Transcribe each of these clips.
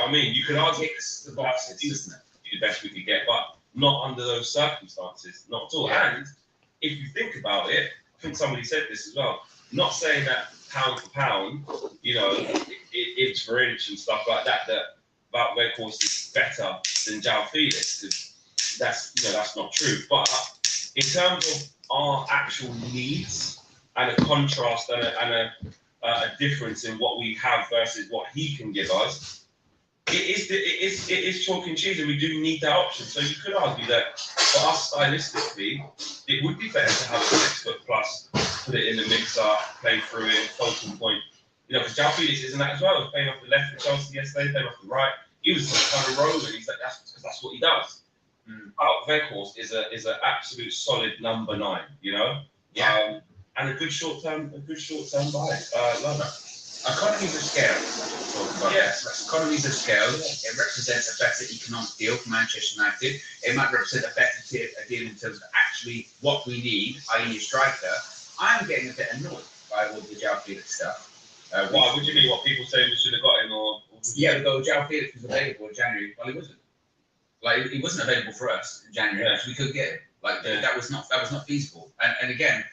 what I mean? You could argue ticks the boxes, isn't it? The best we could get, but not under those circumstances, not at all. Yeah. And if you think about it, I think somebody said this as well. Not saying that pound for pound, you know, inch for inch and stuff like that, that Wout Weghorst is better than João Felix, because that's not true. But in terms of our actual needs and a contrast and a difference in what we have versus what he can give us, it is chalk and cheese, and we do need that option. So you could argue that for us stylistically, it would be better to have a 6 foot plus, put it in the mixer, play through it, focal point. You know, because João Felix isn't that as well. He was playing off the left for Chelsea yesterday, playing off the right. He was just kind of rolling. He's like, that's what he does. Wout Weghorst is an absolute solid number 9. You know, and a good short term buy. Love that. Economies of scale. Yes, economies of scale. It represents a better economic deal for Manchester United. It might represent a better deal in terms of actually what we need, i.e. a striker. I'm getting a bit annoyed by all the João Felix stuff. Why? What do you mean? What people say we should have got him, or yeah, we go. João Felix was available in January. Well, he wasn't. Like he wasn't available for us in January. So we could get him. Like that was not feasible. And again,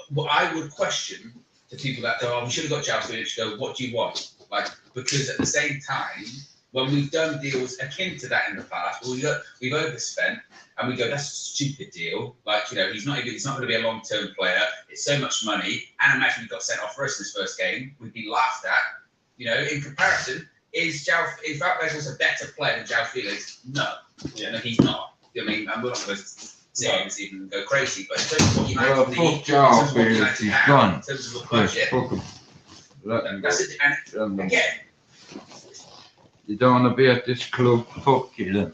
what I would question to people that go, oh, we should have got João Felix, go, what do you want? Like, because at the same time, when we've done deals akin to that in the past, we've overspent, and we go, that's a stupid deal. Like, you know, he's not going to be a long-term player. It's so much money. And imagine he got sent off for us in his first game. We'd be laughed at. You know, in comparison, is Wout Weghorst a better player than João Felix? No. Yeah. No, he's not. I mean, I'm not going to say this even go crazy, but in terms of what United need, in terms of what United have, in terms of the budget, that's it. And again, you don't want to be at this club, fuck you then.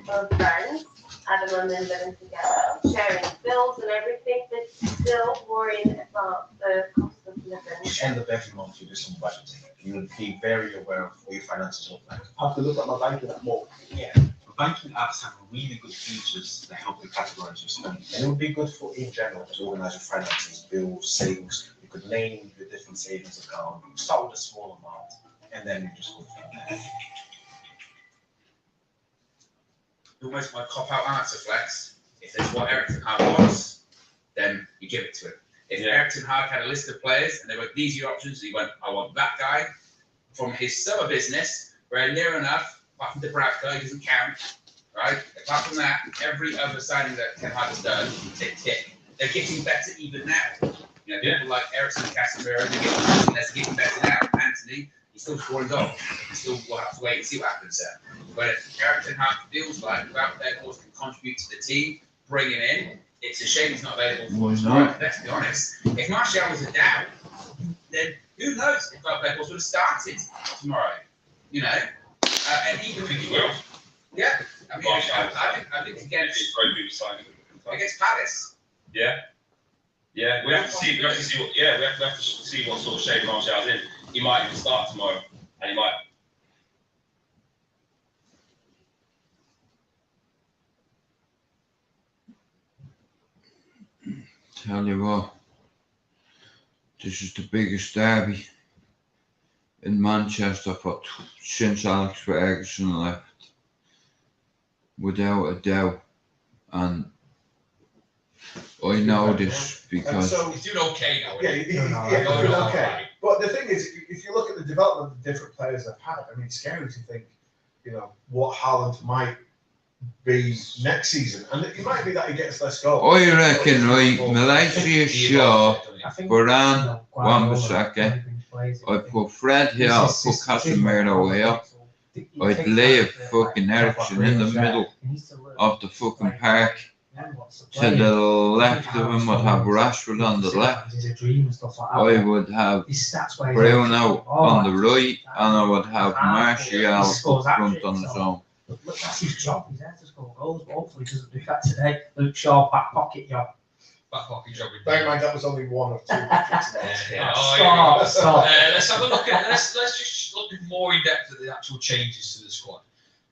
Both friends, Adam and Lynn living together, sharing bills and everything, but still worrying about the cost of living. End of every month, you do some budgeting. You will be very aware of what your finances look like. I have to look at my banking app more. Yeah. Banking apps have really good features that help you categorize your spending. And it would be good for, in general, to organize your finances, bills, savings. You could name your different savings account. Start with a small amount, and then you just go from there. Almost my cop-out answer, Flex. If there's what Erik ten Hag wants, then you give it to him. If Erik ten Hag had a list of players and they were these are your options, he went, I want that guy from his summer business, very near enough. Apart from Dubravka, he doesn't count, right? Apart from that, every other signing that Ten Hag has done, tick. They're getting better even now. You know, people like Eriksen and Casemiro, they're getting better now. Anthony, he's still scoring goals. We'll have to wait and see what happens there. But if Erik ten Hag feels like Wout Weghorst can contribute to the team, bring him in, it's a shame he's not available. Why not? Let's be honest. If Martial was a down, then who knows if Wout Weghorst would have started tomorrow? You know? And even if he will, yeah. I mean, I think against Palace. Yeah. We have to see. We have to see what sort of shape Martial's in. He might even start tomorrow, and he might. Tell you what, this is the biggest derby in Manchester since Alex Ferguson left, without a doubt. And I know this because he's doing okay now. Yeah, he's doing okay. But the thing is, if you look at the development of the different players they've had, I mean, it's scary to think, you know, what Haaland might be next season, and it might be that he gets less goals. I reckon, right, Malaysia Shaw, Varane, Wan-Bissaka, I'd put Fred here, I'd put Casemiro here, I'd leave fucking Eriksen in the middle of the fucking park. To the left of him, I'd have Rashford on the left. I would have Bruno on the right, and I would have Martial up front on his own. Look, that's his job. He's there to score goals, but hopefully he doesn't do that today. Luke Shaw, back pocket job. Back pocket job. Bear in mind that was only one of two. Stop. Let's have a look at. Let's just look more in depth at the actual changes to the squad.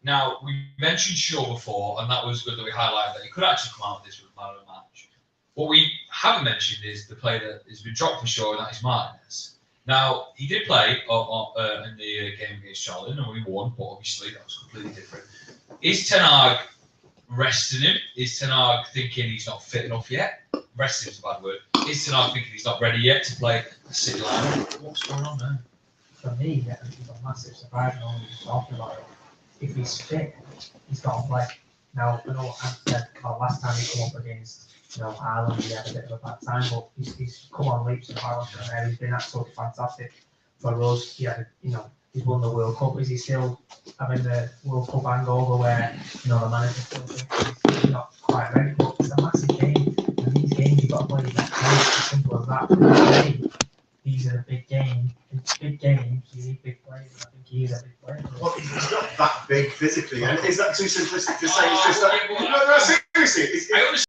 Now, we mentioned Shaw before, and that was good that we highlighted that he could actually come out of this with man of the match. What we haven't mentioned is the player that has been dropped for Shaw, and that is Martinez. Now, he did play in the game against Charlton, and we won, but obviously that was completely different. Is Ten Hag resting him? Is Ten Hag thinking he's not fit enough yet? Resting is a bad word. Is Ten Hag thinking he's not ready yet to play the City line? What's going on there? For me, that is a massive surprise. No one was talking about it. If he's fit, he's got to play. Now, I know what Ant said about last time he come up against, Ireland, he had a bit of a bad time, but he's come on leaps and bounds from there. He's been absolutely fantastic for us. He had, he's won the World Cup. Is he still having the World Cup hangover where, the manager still thinks he's not quite ready? But it's a massive game, and these games you've got to play that game. It's simple as that. These are the big games. In big games, you need big players. I think he is a big player. Well, he's not that big physically, and is that too simplistic to say? It's just that. No, seriously. I understand.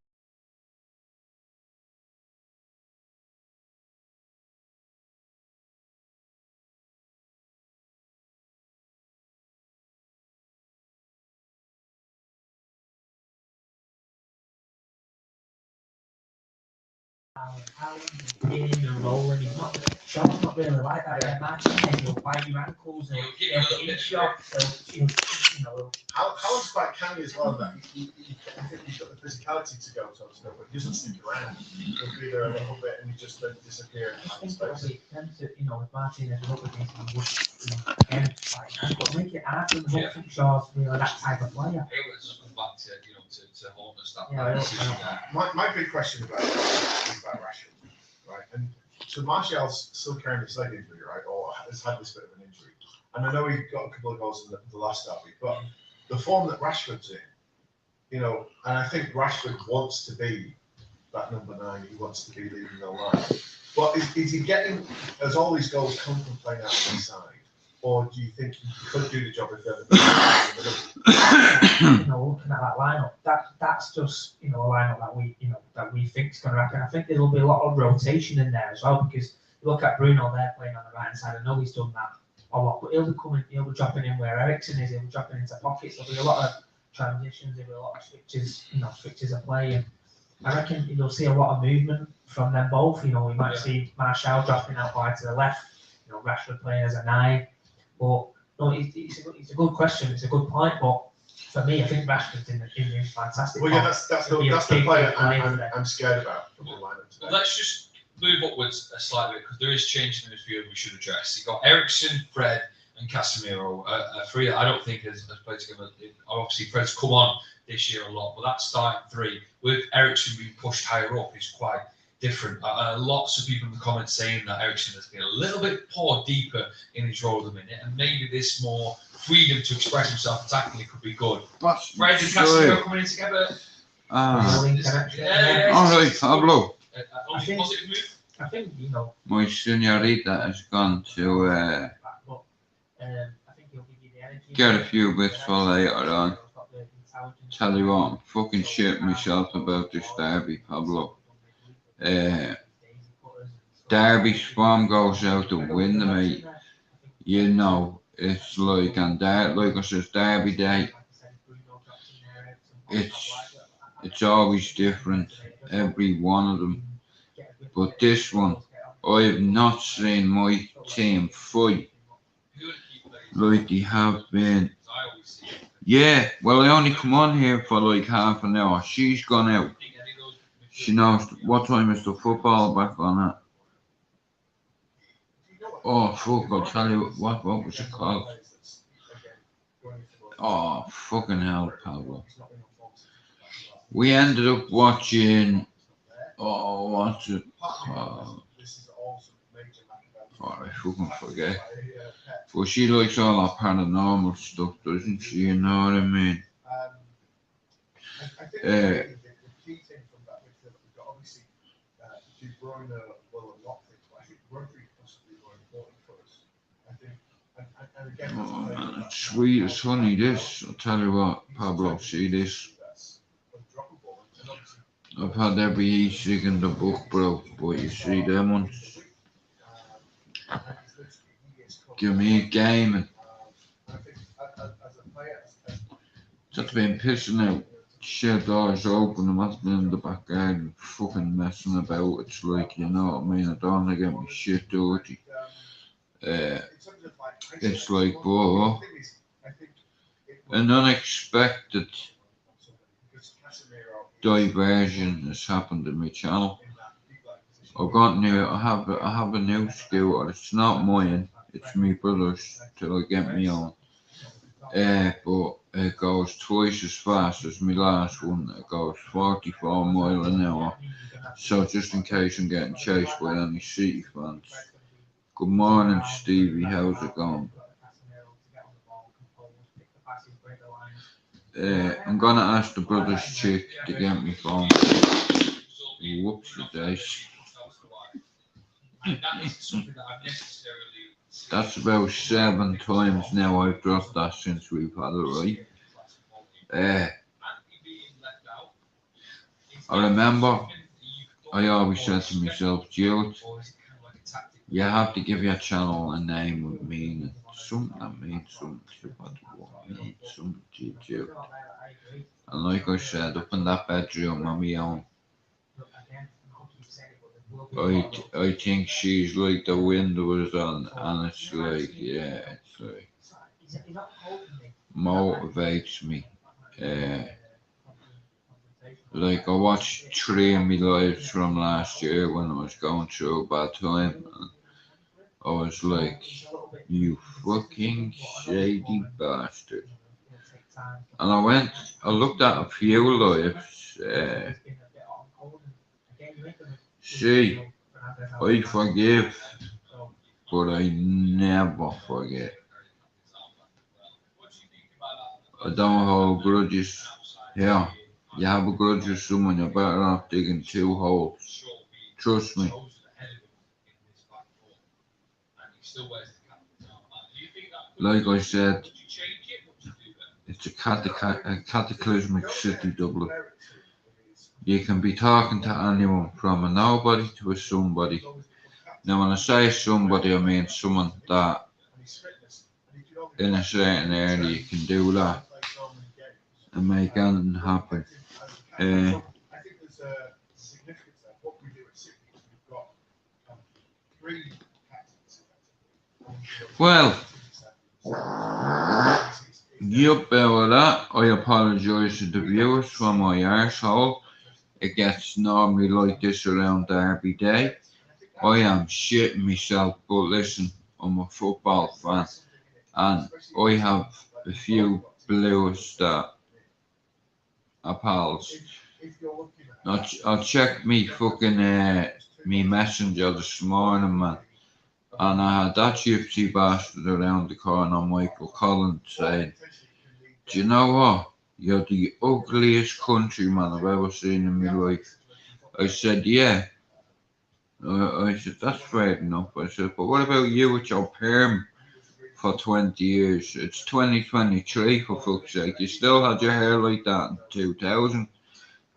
In and rolling, he's not. Sean's not really like that. Yeah, Martinez, he'll bite your ankles, he'll hit shot, Howard's quite canny as well. That he's got the physicality to go sort of stuff, but he doesn't stick around. He'll be there a little bit and he just then disappear. I think probably tends to, with Martinez up against him, again, but make it hard for the I think Shaw's really that type of player. It was back to to Horner's that. Yeah, my big question about Rashford, right? And so Martial's still carrying his leg injury, right? Or has had this bit of an injury. And I know he got a couple of goals in the last derby, but the form that Rashford's in, and I think Rashford wants to be that number 9. He wants to be leading the line. But is he getting, as all these goals come from playing out on the side? Or do you think he could do the job if they're looking at that lineup, that's just a lineup that we think is going to happen. I think there will be a lot of rotation in there as well, because you look at Bruno there playing on the right hand side. I know he's done that a lot, but he'll be dropping in where Eriksen is. He'll be dropping into pockets. There'll be a lot of transitions. There'll be a lot of switches of play, and I reckon you'll see a lot of movement from them both. We might see Martial dropping out wide to the left. Rashford playing as a 9. But no, it's a good question. It's a good point. But for me, I think Rashford's in fantastic. Well, yeah, that's the player I'm scared about from the lineup today. Let's just move upwards a slight bit, because there is change in the midfield we should address. You've got Eriksen, Fred, and Casemiro. Three I don't think has played together. Obviously, Fred's come on this year a lot, but that starting 3 with Eriksen being pushed higher up is quite different. Lots of people in the comments saying that Eriksen has been a little bit deeper in his role at the minute, and maybe this more freedom to express himself attackingly could be good. Fred and Casemiro coming in together. All right, Pablo. Positive move. I think My señorita has gone to I think he'll give you the energy. get a few bits for later on. Tell you what, I'm fucking shitting myself about this derby, Pablo. Derby's form goes out the window, mate. It's like, and like I said, Derby day, it's always different, every one of them. But this one, I have not seen my team fight like they have been. Yeah, well, I only come on here for like half an hour. She's gone out. She knows what time is the football back on it. Oh, fuck, I'll tell you what was it called? Oh, fucking hell, Pablo. We ended up watching, what's it called? Oh, I fucking forget. But she likes all that paranormal stuff, doesn't she? You know what I mean? Oh man, it's sweet as honey, this. I'll tell you what, Pablo, see this. I've had every e-cig in the book, bro, but you see them ones. Give me a game and just been pissing out. Shed doors open, I'm not in the back garden fucking messing about. It's like, you know what I mean? I don't want to get my shit dirty. it's like, whoa, an unexpected diversion has happened in my channel. I have a new scooter. It's not mine. It's my brother's till I get me on. But it goes twice as fast as my last one. It goes 44 miles an hour. So just in case I'm getting chased by any City fans. Good morning, Stevie. How's it going? I'm gonna ask the brother's chick to get me phone. Whoops, the dice. That's about 7 times now I've dropped that since we've had it, right? I remember I always said to myself, Jude, you have to give your channel a name with meaning. Something that means something to what means something to you. And like I said, up in that bedroom on my own, I think she's like the windows on, and it's like, yeah, it's like motivates me. Like I watched 3 of my lives from last year when I was going through a bad time, and I was like, you fucking shady bastard. And I looked at a few lives. See, I forgive, but I never forget. I don't hold grudges. Yeah, you have a grudge with someone, you're better off digging 2 holes. Trust me. Like I said, it's a cataclysmic city, Dublin. You can be talking to anyone from a nobody to a somebody. Now when I say somebody, I mean someone that in a certain area can do that and make anything happen. Well, yup, about that. I apologise to the viewers for my arsehole. It gets normally like this around Derby Day. I am shitting myself, but listen, I'm a football fan, and I have a few Blues that are pals. I checked me fucking me messenger this morning, man, and I had that gypsy bastard around the corner, Michael Collins, saying, do you know what? You're the ugliest countryman I've ever seen in my life. I said, yeah. I said, that's fair enough. I said, but what about you with your perm for 20 years? It's 2023, for fuck's sake. You still had your hair like that in 2000.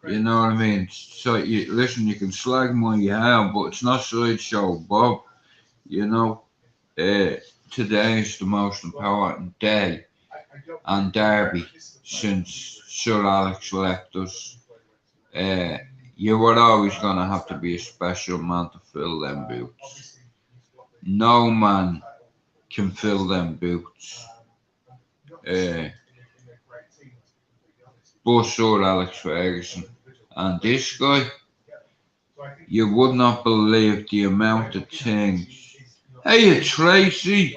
You know what I mean? So, listen, you can slag my hair, but it's not Sideshow Bob. You know, today is the most important day and Derby since Sir Alex left us. You were always going to have to be a special man to fill them boots. No man can fill them boots. But Sir Alex Ferguson. And this guy, you would not believe the amount of things. Hey, Tracy.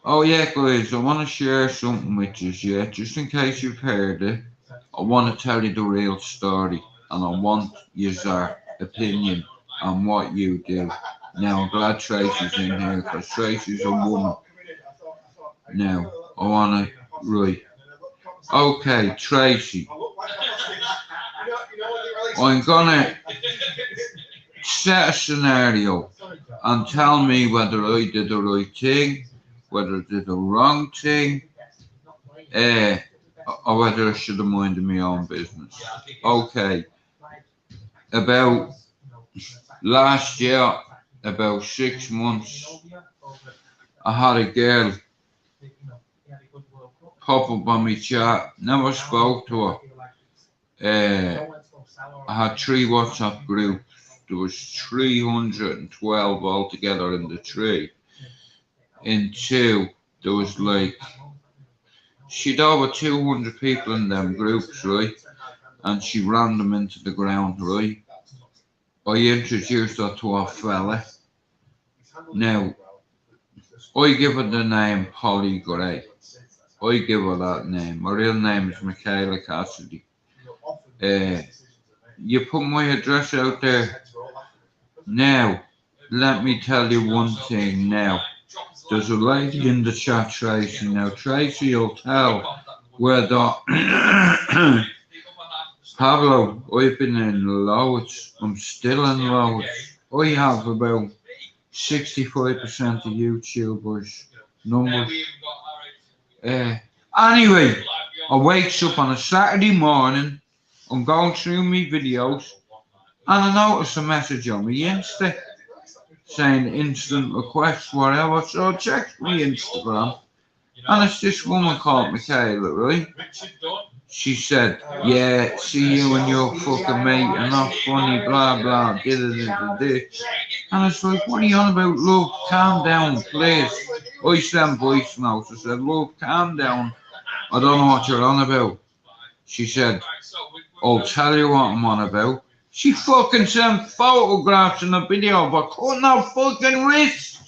Oh yeah, guys, I want to share something with you, yeah, just in case you've heard it. I want to tell you the real story, and I want your opinion on what you do. Now, I'm glad Tracy's in here, because Tracy's a woman. Now, I want to, right. Okay, Tracy. I'm gonna set a scenario and tell me whether I did the right thing, whether I did the wrong thing, or whether I should have minded my own business. Okay. About last year, about 6 months, I had a girl pop up on my chat, never spoke to her. I had 3 WhatsApp groups, there was 312 altogether in the 3. In 2, there was like, she'd over 200 people in them groups, right? And she ran them into the ground, right? I introduced her to a fella. Now, I give her the name Polly Gray. I give her that name. My real name is Michaela Cassidy. You put my address out there. Now, let me tell you one thing now. There's a lady in the chat, Tracy. Now, Tracy will tell whether Pablo, I've been in loads. I'm still in loads. I have about 65% of YouTubers numbers. Anyway, I wakes up on a Saturday morning. I'm going through my videos, and I notice a message on my Insta saying instant request, whatever. So I checked my Instagram, and it's this woman called Michaela, right? She said, yeah, see you and your fucking mate are not funny, blah, blah, And it's like, what are you on about? Look, calm down, please. I sent voice notes. I said, look, calm down. I don't know what you're on about. She said, I'll tell you what I'm on about. She fucking sent photographs and a video of her cutting her fucking wrist.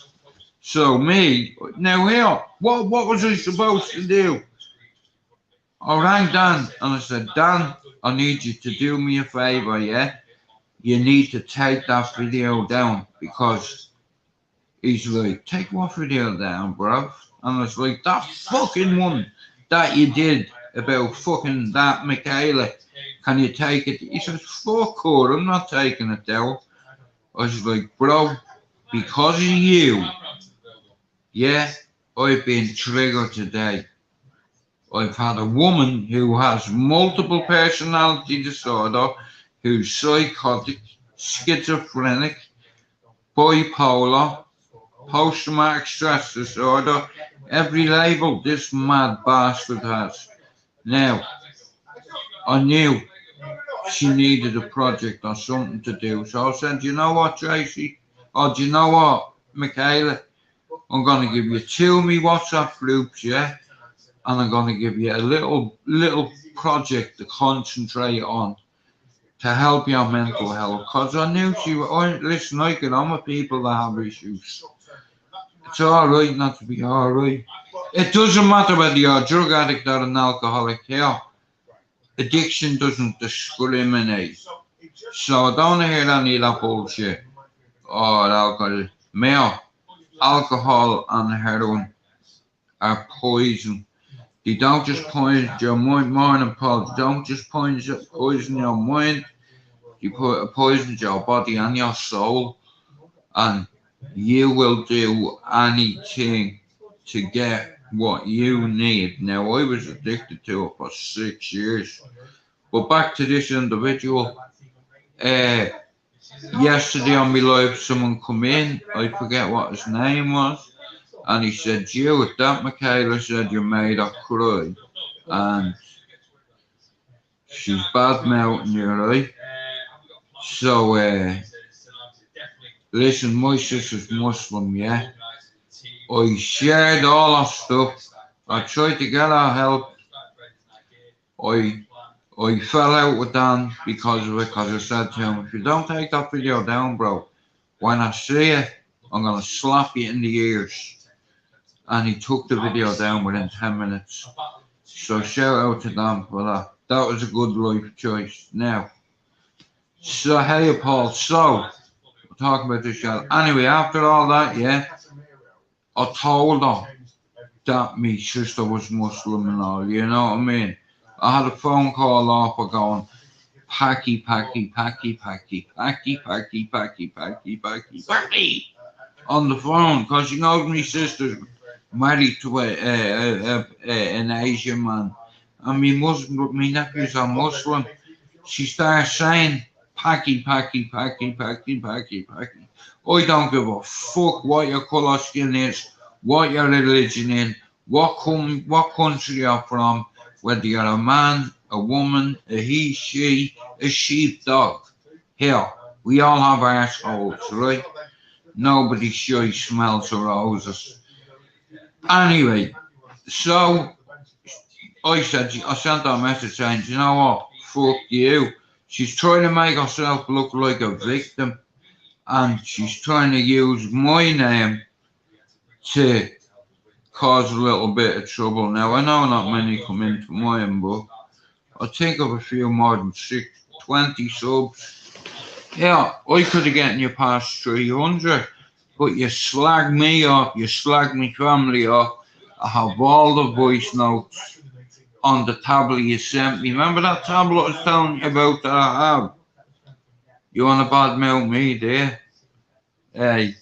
So me, now here, what was I supposed to do? I rang Dan and I said, Dan, I need you to do me a favour, yeah? You need to take that video down, because he's like, take what video down, bro? And I was like, that fucking one that you did about fucking that Michaela, can you take it? He says, fuck her, I'm not taking it down. I was like, bro, because of you, yeah, I've been triggered today. I've had a woman who has multiple personality disorder, who's psychotic, schizophrenic, bipolar, post-traumatic stress disorder, every label this mad bastard has. Now, I knew she needed a project or something to do, so I said, you know what, Tracy? Or do you know what, Michaela? I'm going to give you 2 of me WhatsApp groups, yeah? And I'm going to give you a little project to concentrate on to help your mental health. Because I knew listen, I get on with people that have issues. It's all right not to be all right. It doesn't matter whether you're a drug addict or an alcoholic here. Addiction doesn't discriminate. So I don't hear any of that bullshit. Or alcohol and heroin are poison. They don't just poison your mind, Paul. They don't just poison your mind. They poison your body and your soul. And you will do anything to get what you need. Now, I was addicted to it for 6 years. But back to this individual. Yesterday on my live, someone come in. I forget what his name was. And he said, that Michaela said you made her cry. And she's bad mouthing you, right? So, listen, my sister's Muslim, yeah? I shared all her stuff. I tried to get her help. I fell out with Dan because of it, because I said to him, if you don't take that video down, bro, when I see it, I'm going to slap you in the ears. And he took the video down within 10 minutes. So shout out to Dan for that. That was a good life choice. Now, so hey Paul, so we're talking about this show. Anyway, after all that, yeah, I told her that my sister was Muslim and all, you know what I mean? I had a phone call off her going, packy on the phone, because she knows my sister's married to an Asian man, and my nephews are Muslim. She starts saying packy. I don't give a fuck what your colour skin is, what your religion is, what country you're from, whether you're a man, a woman, a he, she, a sheepdog. Here, We all have assholes, right? Nobody sure smells the roses. Anyway, so I sent that message saying, you know what? Fuck you. She's trying to make herself look like a victim, and she's trying to use my name to cause a little bit of trouble. Now, I know not many come into mine, but I think of a few more than 20 subs. Yeah, I could have gotten you past 300, but you slag me off, you slag me family off. I have all the voice notes on the tablet you sent me. Remember that tablet I was telling you about that I have? You want to badmouth me there? Hey,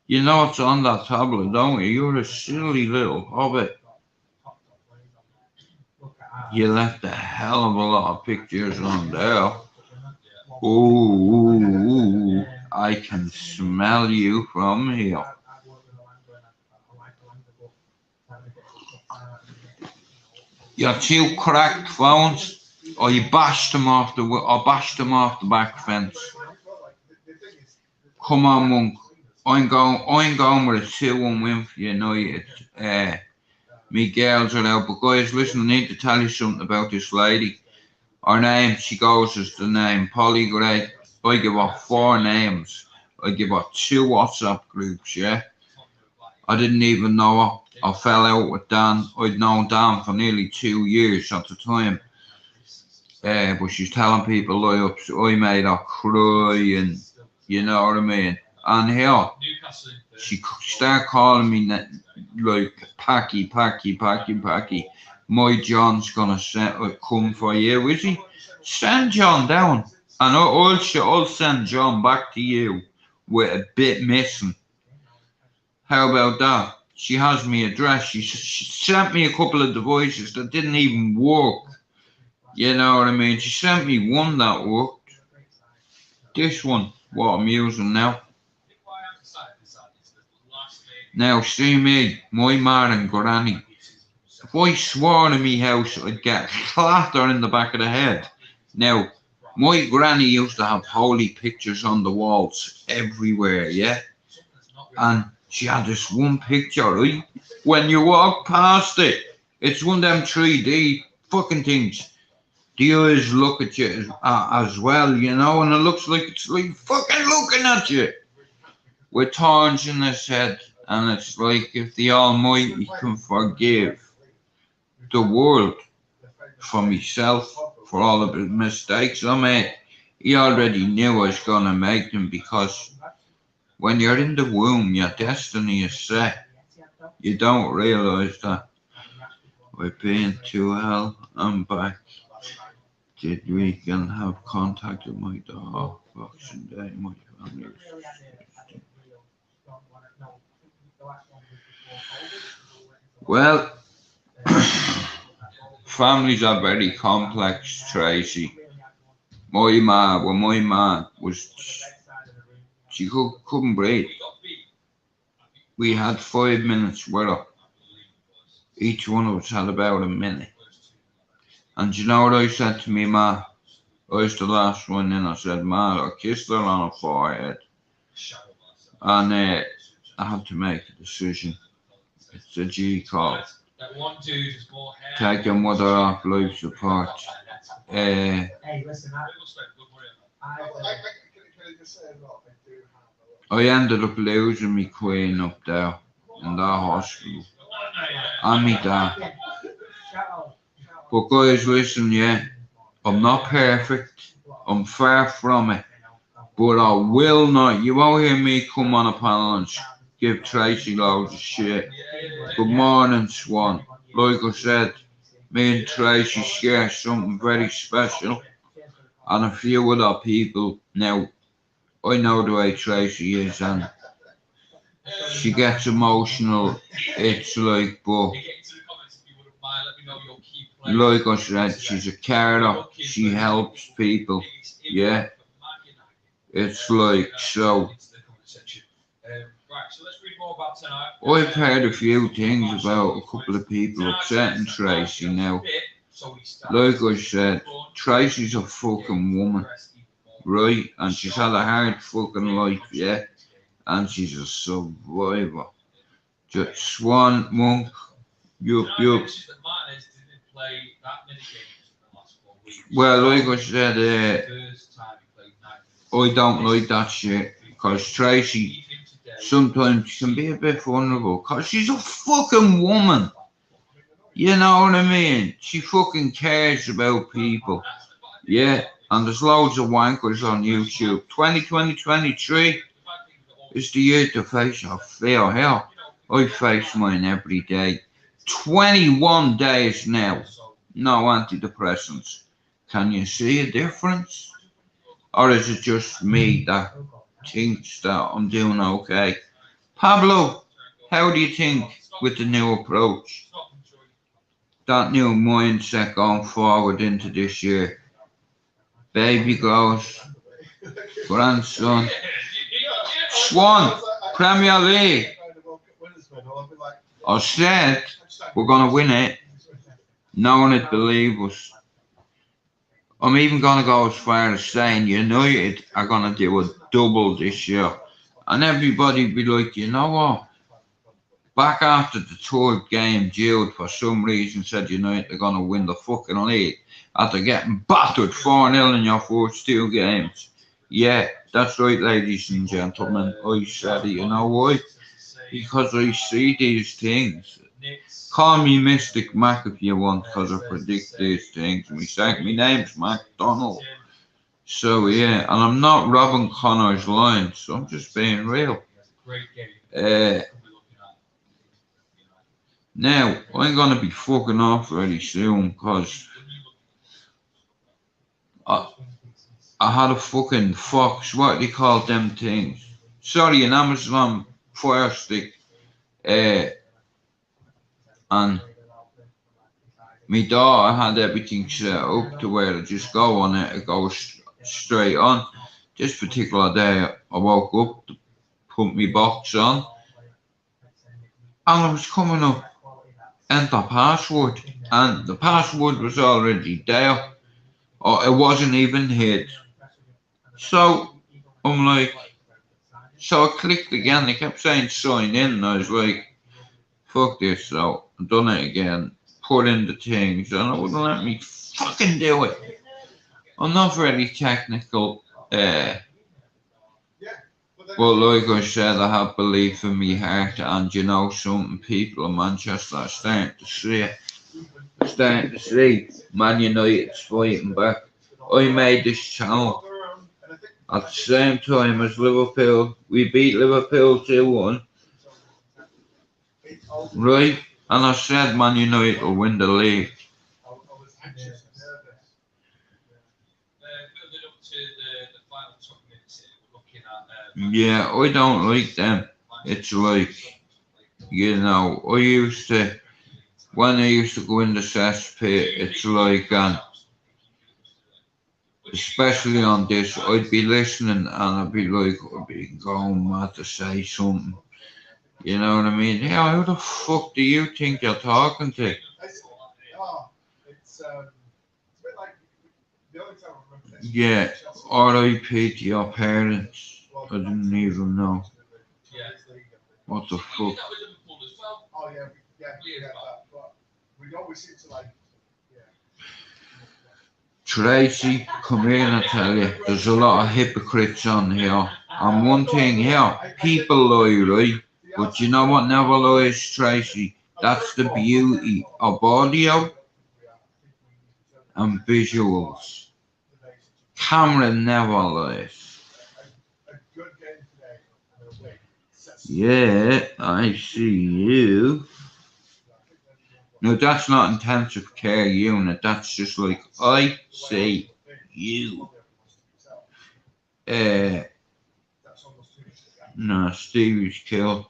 you know what's on that tablet, don't you? You're a silly little hobbit. You left a hell of a lot of pictures on there. Ooh, I can smell you from here. Your two cracked phones, or you bashed them off the back fence. Come on, Monk. I'm going with a 2-1 win for United. Me girls are out, but guys, listen, I need to tell you something about this lady. Her name, she goes as the name Polly Gray. I give her 4 names. I give her 2 WhatsApp groups, yeah? I didn't even know her. I fell out with Dan. I'd known Dan for nearly 2 years at the time. But she's telling people I made her cry, and you know what I mean? And here, she started calling me like Packy. My John's gonna come for you, is he? Send John down, and I'll send John back to you with a bit missing. How about that? She has me address. She sent me a couple of devices that didn't even work. You know what I mean? She sent me one that worked. This one, what I'm using now. Now, see me, my ma and granny. If I swore in me house, I'd get a clatter in the back of the head. Now, my granny used to have holy pictures on the walls everywhere, yeah? And she had this one picture, right? When you walk past it, it's one of them 3D fucking things. The eyes look at you as well, you know, and it looks like it's like fucking looking at you. With thorns in his head, and it's like if the Almighty can forgive the world for myself, for all of the mistakes I made, he already knew I was going to make them, because when you're in the womb, your destiny is set. You don't realise that. We've been to hell and back. Did we can have contact with my dog? Boxing Day, my family. Well, families are very complex, Tracy. My ma was, she couldn't breathe. We had 5 minutes with her. Each one of us had about a minute. And you know what I said to me, ma? I was the last one in. I said, ma, I kissed her on her forehead. And I had to make a decision. It's a G call. Taking mother off life support. I ended up losing me queen up there in that hospital. And me dad. But guys, listen, yeah, I'm not perfect. I'm far from it. But I will not. You won't hear me come on a panel and give Tracy loads of shit. Good morning, Swan. Like I said, me and Tracy share something very special. And a few other people. Now, I know the way Tracy is, and she gets emotional. It's like, but like I said, she's a carer. She helps people. Yeah. It's like, so. I've heard a few things about a couple of people upsetting Tracy now. Like I said, Tracy's a fucking woman. right? And she's had a hard fucking life, yeah? And she's a survivor. Just Swan, Monk, yup. Martinez didn't play that many games in the last 4 weeks. Well, like I said, First time he played 9 minutes. I don't like that shit. Because Tracy sometimes can be a bit vulnerable. Because she's a fucking woman. You know what I mean? She fucking cares about people. Yeah, and there's loads of wankers on YouTube. 2023 is the year to face your fear. Hell, I face mine every day. 21 days now. No antidepressants. Can you see a difference? Or is it just me that thinks that I'm doing okay? Pablo, how do you think with the new approach? That new mindset going forward into this year? Baby girls, grandson, Swan, Premier League. I said we're going to win it. No one would believe us. I'm even going to go as far as saying United are going to do a double this year. And everybody be like, you know what? Back after the third game, Jude, for some reason, said United are going to win the fucking league after getting battered 4-0 in your first 2 games. Yeah, that's right, ladies and gentlemen. I said it. You know why? Because I see these things. Call me Mystic Mac if you want, because I predict these things. My name's MacDonald. So, yeah, and I'm not robbing Connor's lines, so I'm just being real. Now, I'm going to be fucking off very soon, because I had a fucking Fox, what do you call them things? Sorry, an Amazon Fire Stick. And my daughter had everything set up to where I just go on it, it goes straight on. This particular day, I woke up to put my box on, and I was coming up, enter password, and the password was already there, or it wasn't even hid. So I'm like, so I clicked again, they kept saying sign in, and I was like, fuck this, so I done it again, put in the things, and it wouldn't let me fucking do it. I'm not very technical, but like I said, I have belief in my heart, and you know something, people in Manchester are starting to see it. Starting to see Man United's fighting back. I made this channel at the same time as Liverpool. We beat Liverpool 2-1. Right? And I said Man United will win the league. Yeah, I don't like them. It's like, you know, I used to, when I used to go in the cesspit, it's like, especially on this, I'd be listening and I'd be like, I'd be going mad to say something. You know what I mean? Yeah, who the fuck do you think you're talking to? Yeah, R.I.P. to your parents. I didn't even know. What the fuck? Tracy, come here and I tell you, there's a lot of hypocrites on here. And one thing here, people lie, right? But you know what never lies, Tracy? That's the beauty of audio and visuals. Camera never lies. Yeah, I see you. No, that's not intensive care unit. That's just like, I see you. No, Stevie's killed.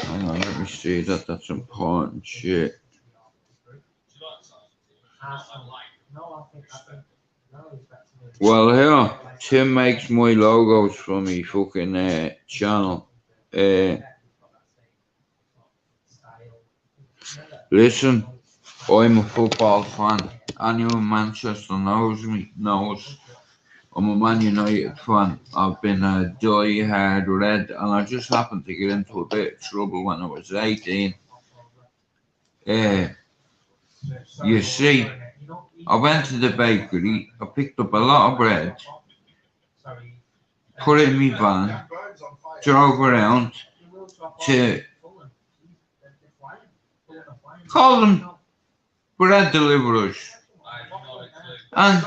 Hang on, let me see that. That's important shit. Well, here, Tim makes my logos for me fucking channel. Listen, I'm a football fan. Anyone in Manchester knows me, knows I'm a Man United fan. I've been a die-hard Red, and I just happened to get into a bit of trouble when I was 18. You see, I went to the bakery, I picked up a lot of bread, put it in my van, drove around to call them bread deliverers. And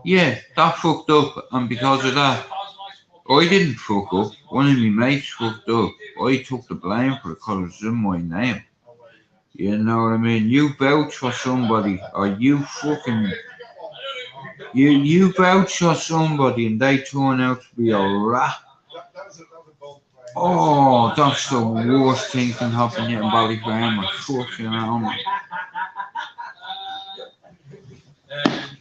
yeah, that fucked up, and because of that, I didn't fuck up. One of my mates fucked up. I took the blame for it because it's in my name. You know what I mean? You vouch for somebody, or you fucking you vouch for somebody, and they turn out to be a rat. Oh, that's the worst thing can happen here in Ballyfermot. Fucking hell, man.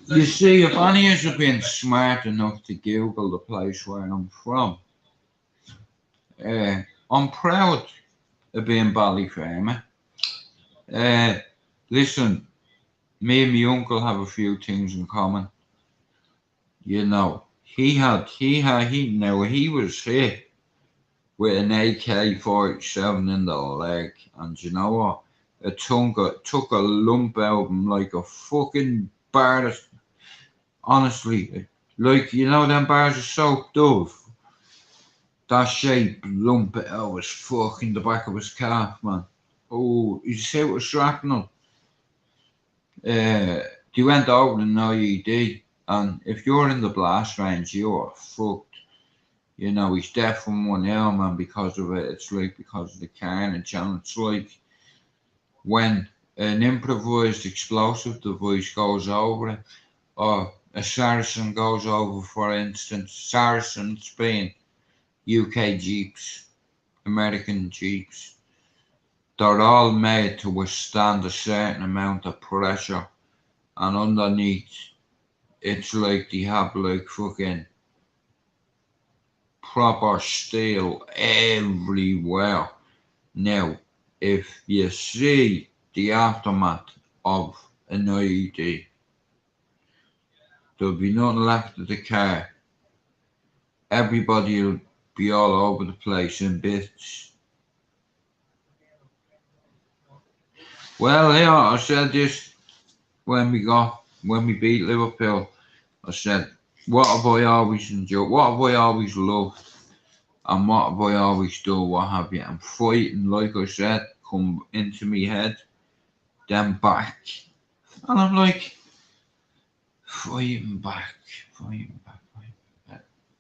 You see, if any of you have been smart enough to Google the place where I'm from, I'm proud of being Ballyfermot. Listen, me and my uncle have a few things in common. You know, he was hit with an AK-47 in the leg, and you know what? It took a lump out of him like a fucking bar. Honestly, like, you know them bars of soap Dove? That shape lump it out was fucking the back of his calf, man. Oh, you see it was shrapnel. They went over an IED, and if you're in the blast range, you are fucked. You know, he's deaf from one ear, man, because of it. It's like because of the carnage, and it's like when an improvised explosive device goes over it, or a Saracen goes over, for instance. Saracens being UK Jeeps, American Jeeps. They're all made to withstand a certain amount of pressure, and underneath, it's like they have like fucking proper steel everywhere. Now, if you see the aftermath of an IED, there'll be nothing left of the car. Everybody will be all over the place in bits. Well, yeah, I said this when we beat Liverpool. I said, what have I always enjoyed? What have I always loved? And what have I always done? What have you? And fighting, like I said, come into me head, then back. And I'm like, fighting back.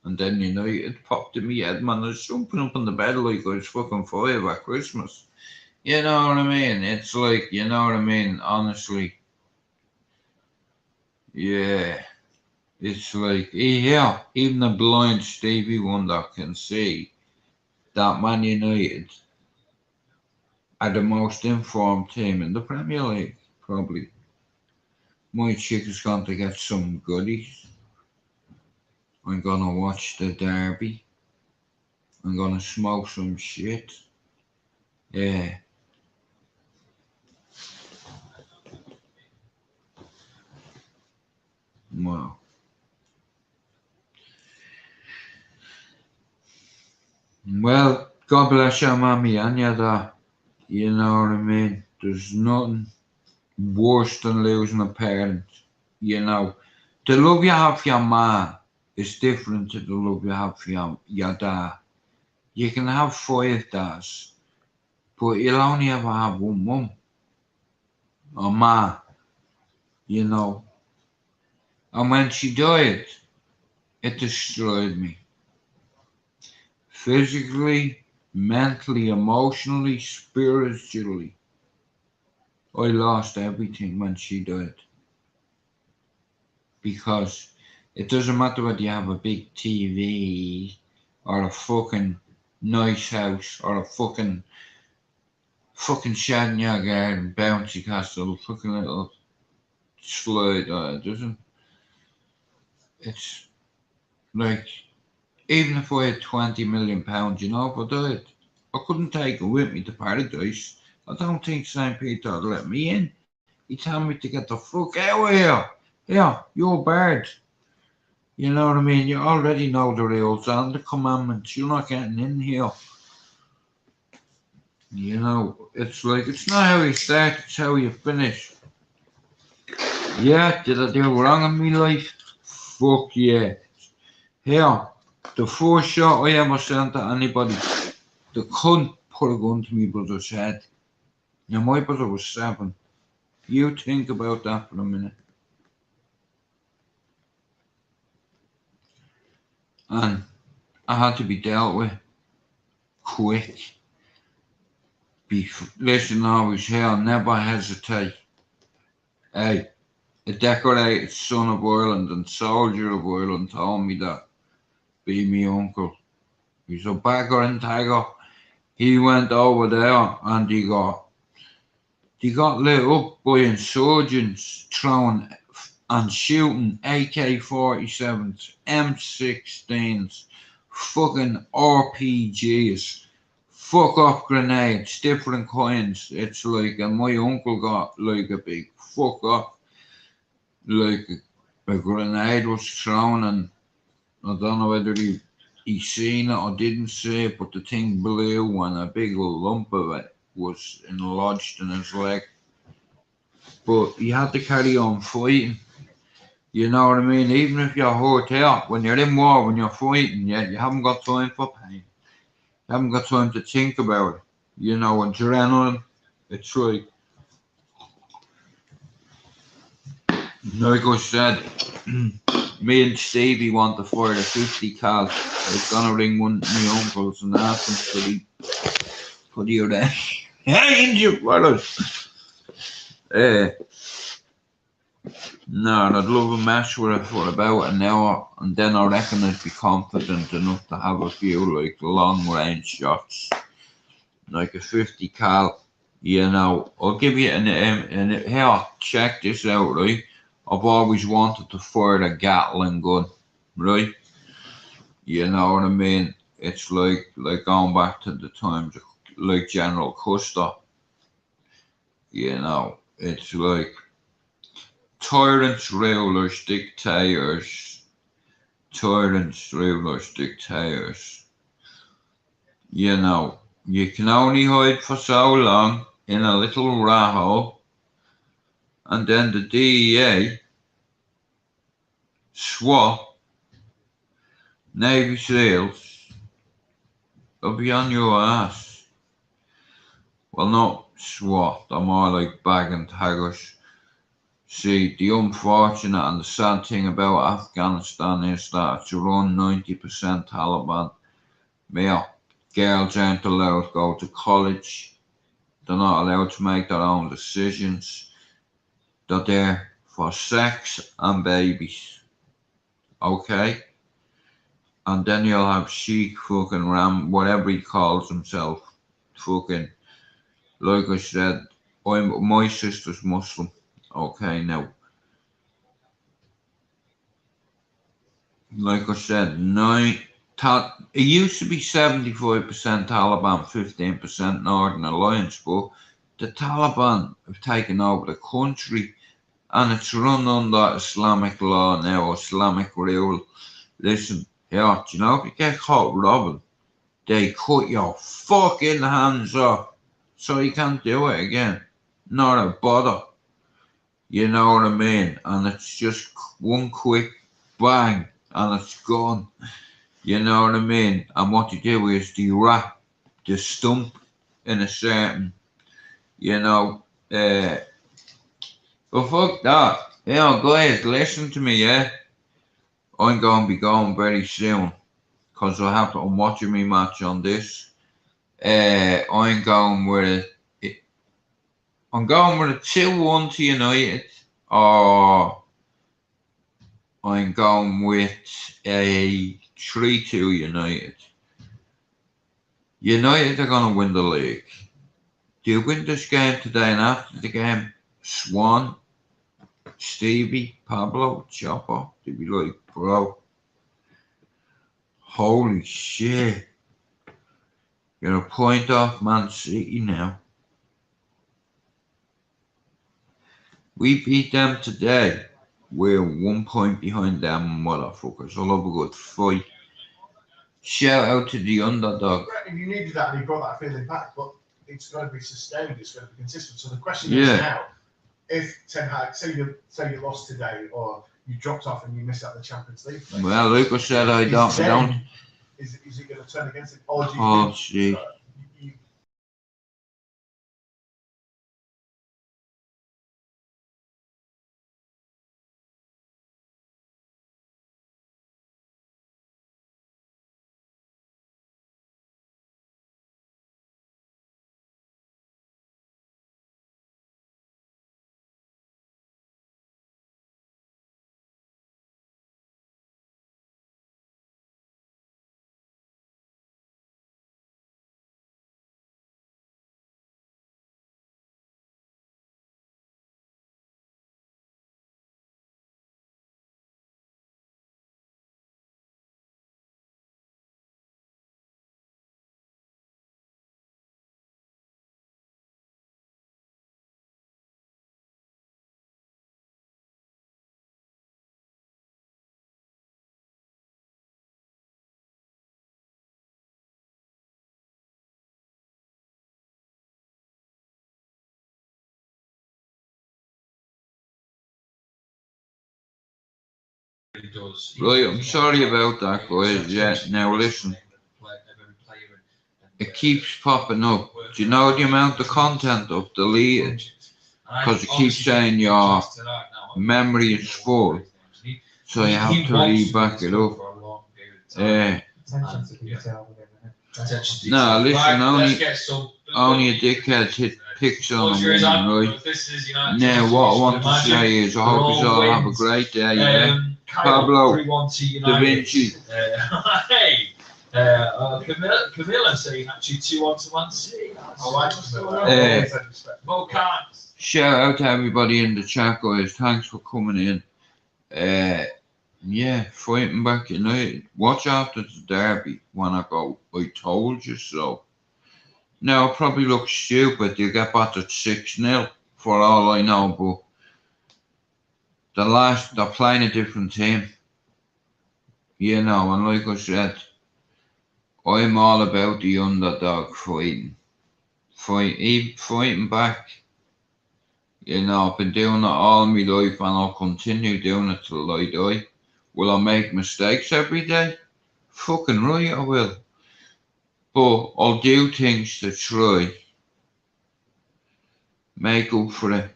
And then, you know, it popped in me head, man. I was jumping up on the bed like I was fucking 5 at Christmas. You know what I mean? It's like, you know what I mean? Honestly. Yeah. It's like, yeah, even the blind Stevie Wonder can see that Man United are the most informed team in the Premier League, probably. My chick is going to get some goodies. I'm going to watch the derby. I'm going to smoke some shit. Yeah. Wow. Well, God bless your mommy and your dad. You know what I mean? There's nothing worse than losing a parent. You know, the love you have for your ma is different to the love you have for your dad. You can have 5 dads, but you'll only ever have one mum or ma, you know. And when she died, it destroyed me. Physically, mentally, emotionally, spiritually. I lost everything when she died. Because it doesn't matter whether you have a big TV or a fucking nice house or a fucking shed in your garden, bouncy castle, fucking little slide. It doesn't. It's like, even if I had £20 million, you know, if I died, I couldn't take it with me to paradise. I don't think St. Peter would let me in. He'd tell me to get the fuck out of here. Yeah, you're bad. You know what I mean? You already know the rules and the commandments. You're not getting in here. You know, it's like, it's not how you start, it's how you finish. Yeah, did I do wrong in my life? Fuck yeah. Here, the first shot I ever sent at anybody, the cunt put a gun to my brother's head. Now, my brother was 7. You think about that for a minute. And I had to be dealt with quick. Listen, always here, never hesitate. Hey, a decorated son of Ireland and soldier of Ireland told me that. Be me uncle. He's a bagger and tagger. He went over there and he got lit up by insurgents throwing and shooting AK-47s, M16s, fucking RPGs, fuck off grenades, different kinds. It's like, and my uncle got like a big fuck off, like a grenade was thrown, and I don't know whether he seen it or didn't see it, but the thing blew and a big lump of it was lodged in his leg. But he had to carry on fighting. You know what I mean? Even if you're hurt out, when you're in war, when you're fighting, you haven't got time for pain. You haven't got time to think about it. You know, adrenaline, it's like I said, me and Stevie want to fire the 50 cal. I was gonna ring one of my uncles and ask him for the range for us. No, and I'd love a match with it for about an hour, and then I reckon I'd be confident enough to have a few like long range shots, like a 50 cal. You know, I'll give you and here, check this out, right? I've always wanted to fire a Gatling gun, right? You know what I mean? It's like going back to the times of like General Custer. You know, it's like tyrants, rulers, dictators. Tyrants, rulers, dictators. You know, you can only hide for so long in a little rat hole, and then the DEA, SWAT, Navy SEALs, they'll be on your ass. Well, not SWAT, they're more like bag and taggers. See, the unfortunate and the sad thing about Afghanistan is that it's run 90% Taliban. Male girls aren't allowed to go to college. They're not allowed to make their own decisions. They're there for sex and babies. Okay? And then you'll have Sheikh fucking Ram, whatever he calls himself. Fucking, like I said, my sister's Muslim. Okay, now, like I said, it used to be 75% Taliban, 15% Northern Alliance, but the Taliban have taken over the country and it's run under Islamic law now, Islamic rule. Listen, here, do you know if you get caught robbing, they cut your fucking hands off so you can't do it again. Not a bother. You know what I mean? And it's just one quick bang and it's gone. You know what I mean? And what you do is you wrap the stump in a certain, you know, but fuck that. Yeah, guys, listen to me, yeah? I'm going to be going very soon because I'm watching me match on this. I'm going with a 2-1 to United, or I'm going with a 3-2 United. United are going to win the league. Do you win this game today, and after the game, Swan, Stevie, Pablo, Chopper, they'd be like, bro, holy shit, you're a point off Man City now. We beat them today. We're 1 point behind them motherfuckers. I love a good fight. Shout out to the underdog. And you needed that, and he brought that feeling back, but it's got to be sustained. It's got to be consistent. So the question is now, if Ten Hag, say you lost today, or you dropped off and you missed out the Champions League. Well, like I said, I don't. Is it going to turn against it, or do you Oh, think, gee. you, Really does. Right, I'm sorry about that, guys. Yeah, now listen. It keeps popping up. Do you know the amount of content I've deleted? Because it keeps saying your memory is full. So you have to re-back it up. Attention to detail within it. No, listen, only a dickhead hit pics on a woman, right? Now, what I want to say is, I hope you all have a great day, yeah? Pablo, Da Vinci. Hey, Camilla saying actually 2-1 to Man City. I like Well, can't. Shout out to everybody in the chat, guys. Thanks for coming in. Yeah, Fightingbackunited. Watch after the derby when I go. I told you so. Now, it probably looks stupid. You get battered 6-0 for all I know, but they're playing a different team. You know, and like I said, I'm all about the underdog fighting back. You know, I've been doing it all my life and I'll continue doing it till I die. Will I make mistakes every day? Fucking right I will. But I'll do things to try make up for it.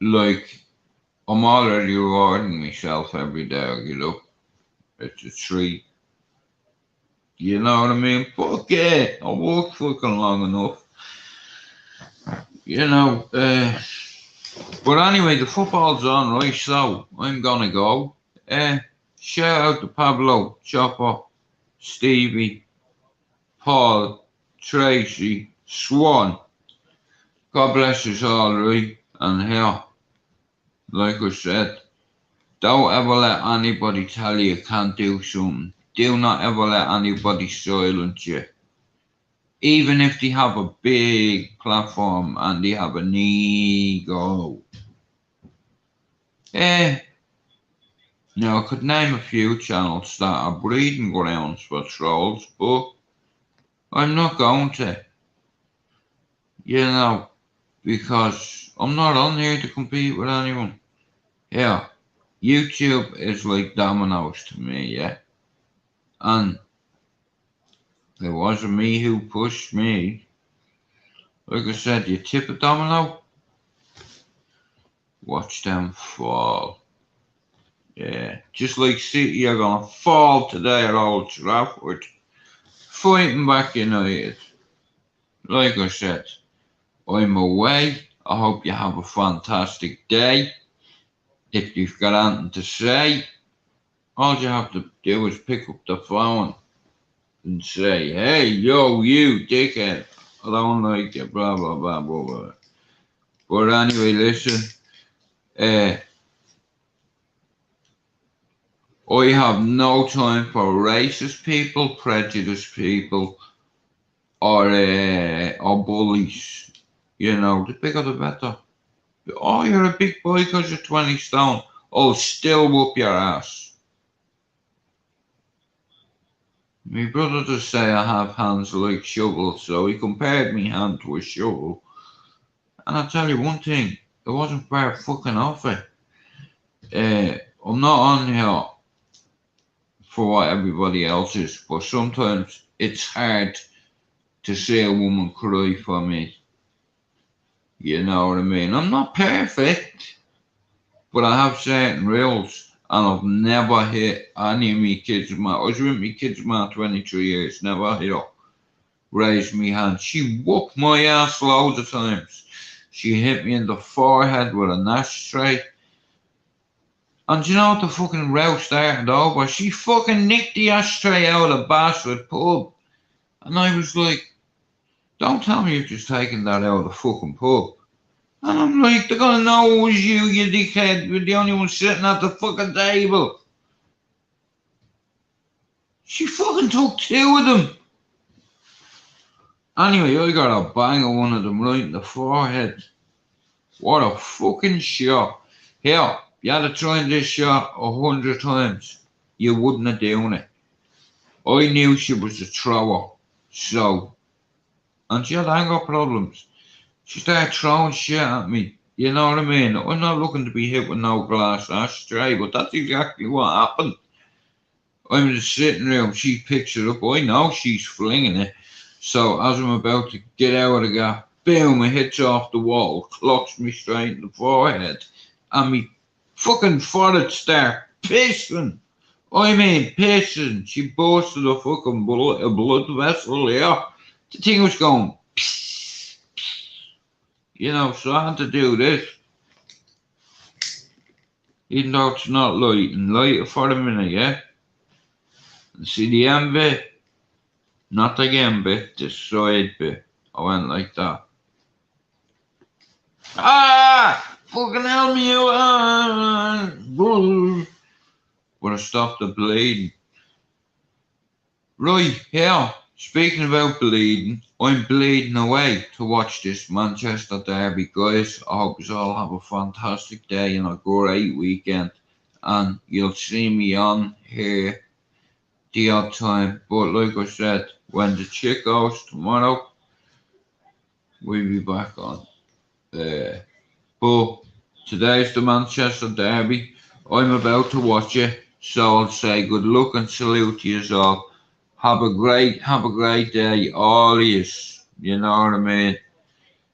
Like, I'm already rewarding myself every day I get up. It's a treat. You know what I mean? Fuck yeah, I work fucking long enough. You know, but anyway, the football's on, right? So I'm gonna go. Shout out to Pablo, Chopper, Stevie, Paul, Tracy, Swan. God bless us all, right? And here, like I said, don't ever let anybody tell you can't do something. Do not ever let anybody silence you. Even if they have a big platform and they have an ego. Now, I could name a few channels that are breeding grounds for trolls, but I'm not going to. You know, because I'm not on here to compete with anyone. Yeah, YouTube is like dominoes to me, yeah. And it wasn't me who pushed me. Like I said, you tip a domino, watch them fall. Yeah, just like City are gonna fall today at Old Trafford. Fightingbackunited. Like I said, I'm away. I hope you have a fantastic day. If you've got anything to say, all you have to do is pick up the phone and say, hey, yo, you dickhead, I don't like you, blah, blah, blah, blah, blah. But anyway, listen, I have no time for racist people, prejudiced people, or bullies. You know, the bigger the better. Oh, you're a big boy because you're 20 stone. I'll still whoop your ass. My brother does say I have hands like shovels, so he compared me hand to a shovel. And I'll tell you one thing, it wasn't far fucking off it. I'm not on here for what everybody else is, but sometimes it's hard to see a woman cry for me. You know what I mean? I'm not perfect, but I have certain rules, and I've never hit any of me kids' man. I was with me kids' man 23 years, never hit her. Raised me hand. She whooped my ass loads of times. She hit me in the forehead with an ashtray. And you know what the fucking row started over? She fucking nicked the ashtray out of the bastard pub. And I was like, don't tell me you've just taken that out of the fucking pub. And I'm like, they're gonna know it was you, you dickhead. You're the only one sitting at the fucking table. She fucking took 2 of them. Anyway, I got a bang of one of them right in the forehead. What a fucking shot. Here, you had to try this shot 100 times. You wouldn't have done it. I knew she was a thrower. So, and she had anger problems. She started throwing shit at me. You know what I mean? I'm not looking to be hit with no glass ashtray, but that's exactly what happened. I'm in the sitting room. She picks it up. I know she's flinging it. So as I'm about to get out of the gap, boom, it hits off the wall, clocks me straight in the forehead, and me fucking forehead start pissing. I mean pissing. She busted a fucking blood vessel here. The thing was going, pss, pss. You know, so I had to do this. Even though it's not lighting, light it for a minute, yeah? And see the end bit? Not the end bit, the side bit. I went like that. Ah! Fucking help me out! But I stopped the bleeding. Right, here, speaking about bleeding, I'm bleeding away to watch this Manchester derby, guys. I hope you all have a fantastic day and a great weekend. And you'll see me on here the odd time. But like I said, when the chick goes tomorrow, we'll be back on. But today's the Manchester derby. I'm about to watch it, so I'll say good luck and salute to you all. Have a great day, all yous. You know what I mean?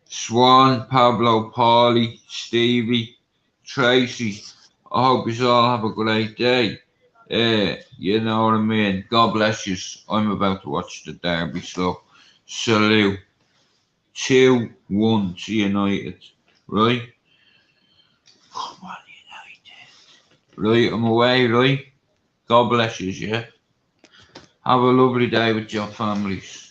Swan, Pablo, Paulie, Stevie, Tracy. I hope you all have a great day. You know what I mean? God bless you. I'm about to watch the derby, so salute. 2-1 to United. Right? Come on, United. Right, I'm away, right? God bless you, yeah? Have a lovely day with your families.